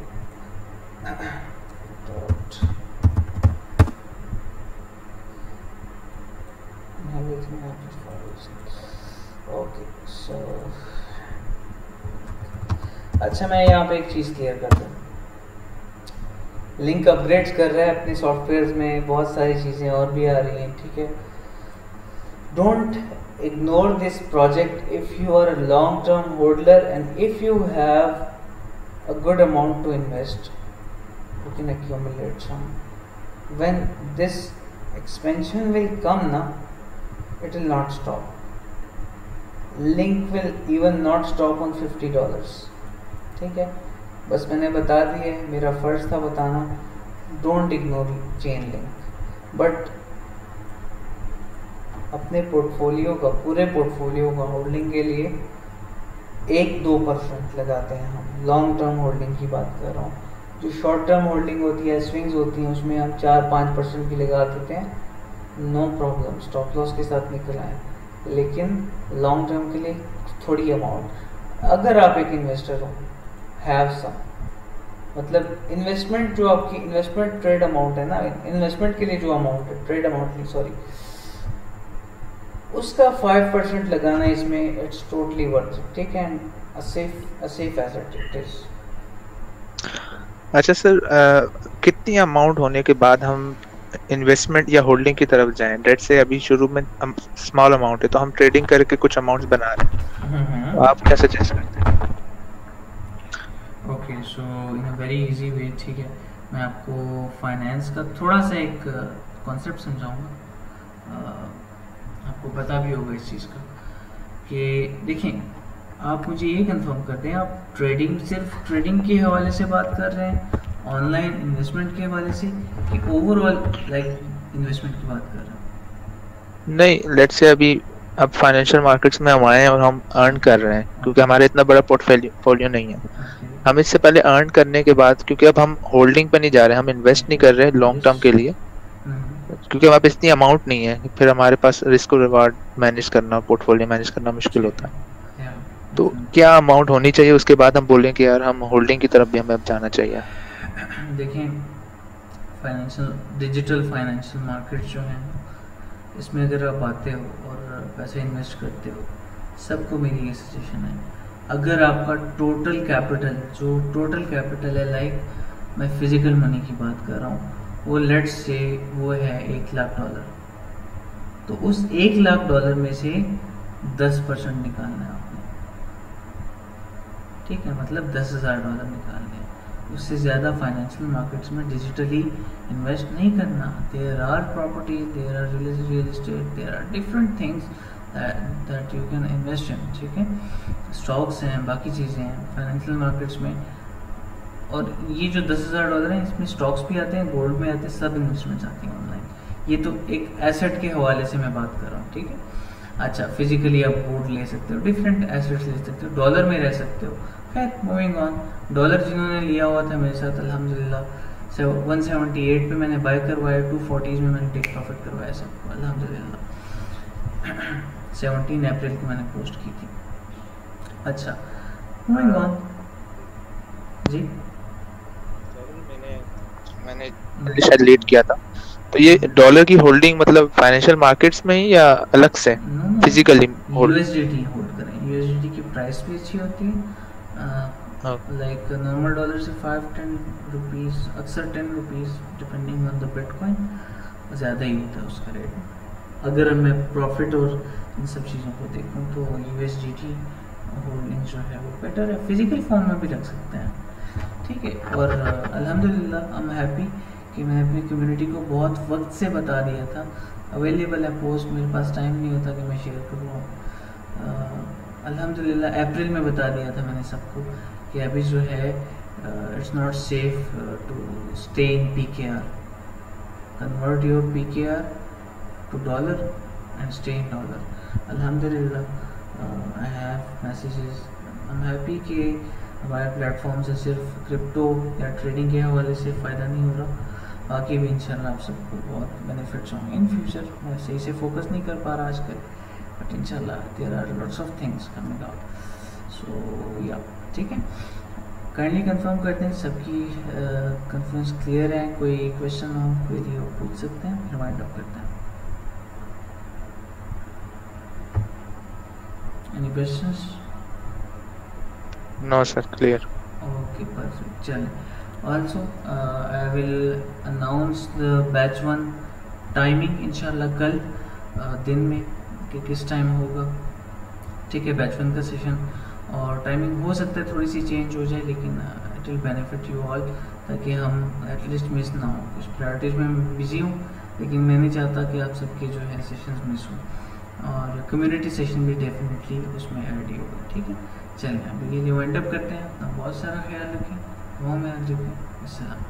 Okay, so अच्छा, मैं यहाँ पे एक चीज़ clear कर दूँ, लिंक अपग्रेड्स कर रहा है अपने सॉफ्टवेयर्स में, बहुत सारी चीज़ें और भी आ रही हैं, ठीक है। Don't ignore this project if you are a long term holder and if you have a good amount to invest, you can accumulate some. When this expansion will come na, it will not stop. Link will even not stop on $50. ठीक है, बस मैंने बता दिए, मेरा फर्ज था बताना। Don't ignore chain link, but अपने पोर्टफोलियो का, पूरे पोर्टफोलियो का होल्डिंग के लिए 1-2% लगाते हैं हम। लॉन्ग टर्म होल्डिंग की बात कर रहा हूँ। जो शॉर्ट टर्म होल्डिंग होती है, स्विंग्स होती हैं, उसमें हम 4-5% भी लगा देते हैं, नो प्रॉब्लम, स्टॉप लॉस के साथ निकल आए। लेकिन लॉन्ग टर्म के लिए थोड़ी अमाउंट, अगर आप एक इन्वेस्टर हो, हैव सम, मतलब इन्वेस्टमेंट जो आपकी इन्वेस्टमेंट ट्रेड अमाउंट है ना, इन्वेस्टमेंट के लिए जो अमाउंट है, ट्रेड अमाउंट नहीं सॉरी, उसका 5% लगाना इसमें, इट्स टोटली वर्थ इट, ठीक है, and a safe asset it is. अच्छा सर, कितनी अमाउंट होने के बाद हम इन्वेस्टमेंट या होल्डिंग की तरफ जाएं? लेट्स से अभी शुरू में स्मॉल अमाउंट है तो हम ट्रेडिंग करके कुछ अमाउंट्स बना रहे हैं, तो आप क्या सजेस्ट करते हैं? Okay, so in a very easy way, ठीक है, मैं आपको फाइनेंस का थोड़ा सा एक कॉन्सेप्ट समझाऊंगा, आपको पता भी होगा इस चीज़ का, कि देखें, आप मुझे ये कंफर्म कर दें, आप ट्रेडिंग, सिर्फ ट्रेडिंग के हवाले से बात कर रहे हैं, ऑनलाइन इन्वेस्टमेंट के हवाले से, कि ओवरऑल लाइक इन्वेस्टमेंट की बात कर रहे हैं? नहीं, लेट्स से अभी अब फाइनेंशियल मार्केट्स में हम आए हैं और हम अर्न कर रहे हैं, क्योंकि हमारे इतना बड़ा पोर्टफोलियो नहीं है। हम इससे पहले अर्न करने के बाद, क्योंकि अब हम होल्डिंग पे नहीं जा रहे, हम इन्वेस्ट नहीं कर रहे लॉन्ग टर्म के लिए, क्योंकि हमारे पास इतनी अमाउंट नहीं है, फिर हमारे पास रिस्क और रिवार्ड मैनेज करना, पोर्टफोलियो मैनेज करना मुश्किल होता है। तो क्या अमाउंट होनी चाहिए उसके बाद हम बोलें कि यार हम होल्डिंग की तरफ भी हमें अब जाना चाहिए? देखें, फाइनेंशियल, डिजिटल फाइनेंशियल मार्केट जो है, इसमें अगर आप आते हो और पैसे इन्वेस्ट करते हो, सबको मेरी ये सजेशन है, अगर आपका टोटल कैपिटल, जो टोटल कैपिटल है, लाइक मैं फिजिकल मनी की बात कर रहा हूँ, वो लेट्स से वो है $1 लाख, तो उस $1 लाख में से 10% निकालना है आपने, ठीक है, मतलब $10,000 निकालने हैं। उससे ज़्यादा फाइनेंशियल मार्केट्स में डिजिटली इन्वेस्ट नहीं करना। There are properties, there are real estate, there are different things that you can invest in, ठीक है, स्टॉक्स हैं, बाकी चीज़ें हैं फाइनेंशियल मार्केट्स में। और ये जो $10,000 हैं, इसमें स्टॉक्स भी आते हैं, गोल्ड में आते हैं, सब इन्वेस्टमेंट्स आती हैं ऑनलाइन। ये तो एक एसेट के हवाले से मैं बात कर रहा हूँ, ठीक है। अच्छा, फिजिकली आप गोल्ड ले सकते हो, डिफरेंट एसेट्स ले सकते हो, डॉलर में रह सकते हो। खैर, मूविंग ऑन, डॉलर जिन्होंने लिया हुआ था मेरे साथ, अल्हम्दुलिल्लाह 178 पे मैंने बाय करवाया, 240 में मैंने टेक प्रॉफिट करवाया सबको, अल्हम्दुलिल्लाह। 17 अप्रैल को मैंने पोस्ट की थी। अच्छा, मूविंग ऑन जी, मैंने शायद लेट किया था, तो ये डॉलर की होल्डिंग मतलब फाइनेंशियल मार्केट्स में ही या अलग से फिजिकली यूएसडीटी होल्ड करें? यूएसडीटी की प्राइस भी अच्छी होती है, लाइक नॉर्मल डॉलर से 5-10 रुपीज़, अक्सर 10 rupees depending on the bitcoin, ज़्यादा ही होता है उसका रेट। अगर मैं प्रॉफिट और इन सब चीज़ों को देखूँ तो यूएसडीटी होल्डिंग जो है वो बेटर है, फिजिकल फॉर्म में भी रख सकते हैं, ठीक है। और अल्हम्दुलिल्लाह आई एम हैप्पी कि मैं अपनी कम्युनिटी को बहुत वक्त से बता दिया था, अवेलेबल है पोस्ट, मेरे पास टाइम नहीं होता कि मैं शेयर करूँ। अल्हम्दुलिल्लाह अप्रैल में बता दिया था मैंने सबको कि अभी जो है it's not safe to stay in PKR, convert your PKR to dollar and stay in dollar. अल्हम्दुलिल्लाह I have messages, I am happy कि हमारे प्लेटफॉर्म से सिर्फ क्रिप्टो या ट्रेडिंग के हवाले से फ़ायदा नहीं हो रहा, बाकी भी इंशाल्लाह आप सबको बहुत बेनिफिट्स होंगे इन फ्यूचर। मैं सही से फोकस नहीं कर पा रहा आजकल, बट इंशाल्लाह there are lots of things coming out, so या ठीक है। काइंडली कंफर्म करते हैं सबकी कंफर्मेंस क्लियर है, कोई क्वेश्चन हो, क्वेरी हो, पूछ सकते हैं, फिर वाइंड अप करते हैं। Any questions? No sir, clear. Okay, perfect. चलें, also I will announce the batch 1 timing इंशाल्लाह कल दिन में कि किस टाइम होगा, ठीक है, बैच 1 का सेशन। और टाइमिंग हो सकता है थोड़ी सी चेंज हो जाए, लेकिन it will benefit you all, ताकि हम एटलीस्ट मिस ना हो। कुछ प्रायोरिटीज़ में मैं बिजी हूँ, लेकिन मैं नहीं चाहता कि आप सबके जो है सेशंस मिस हो, और कम्युनिटी सेशन भी डेफिनेटली उसमें ऐड ही होगा, ठीक है। चलिए, अभी ये वाइंड अप करते हैं, अपना बहुत सारा ख्याल रखें, वो मैं रखें, अस्सलाम।